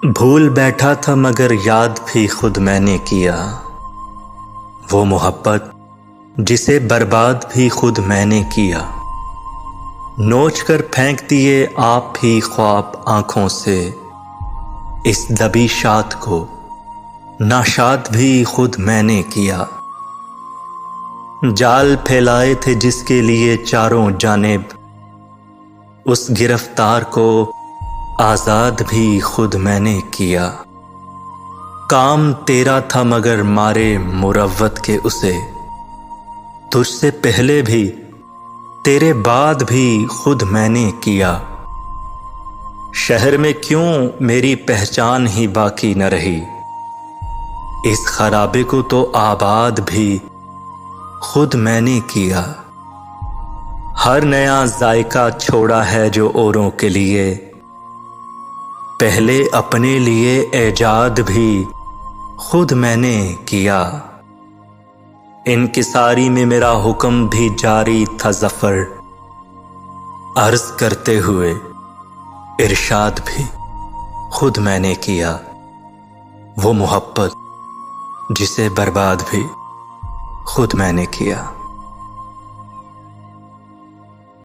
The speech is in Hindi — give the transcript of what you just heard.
भूल बैठा था मगर याद भी खुद मैंने किया। वो मोहब्बत जिसे बर्बाद भी खुद मैंने किया। नोच कर फेंक दिए आप ही ख्वाब आंखों से, इस दबी शाद को नाशाद भी खुद मैंने किया। जाल फैलाए थे जिसके लिए चारों जानिब, उस गिरफ्तार को आजाद भी खुद मैंने किया। काम तेरा था मगर मारे मुरव्वत के उसे, तुझसे पहले भी तेरे बाद भी खुद मैंने किया। शहर में क्यों मेरी पहचान ही बाकी न रही, इस खराबे को तो आबाद भी खुद मैंने किया। हर नया जायका छोड़ा है जो औरों के लिए, पहले अपने लिए ऐजाद भी खुद मैंने किया। इनकिसारी में मेरा हुक्म भी जारी था ज़फ़र, अर्ज़ करते हुए इरशाद भी खुद मैंने किया। वो मोहब्बत जिसे बर्बाद भी खुद मैंने किया।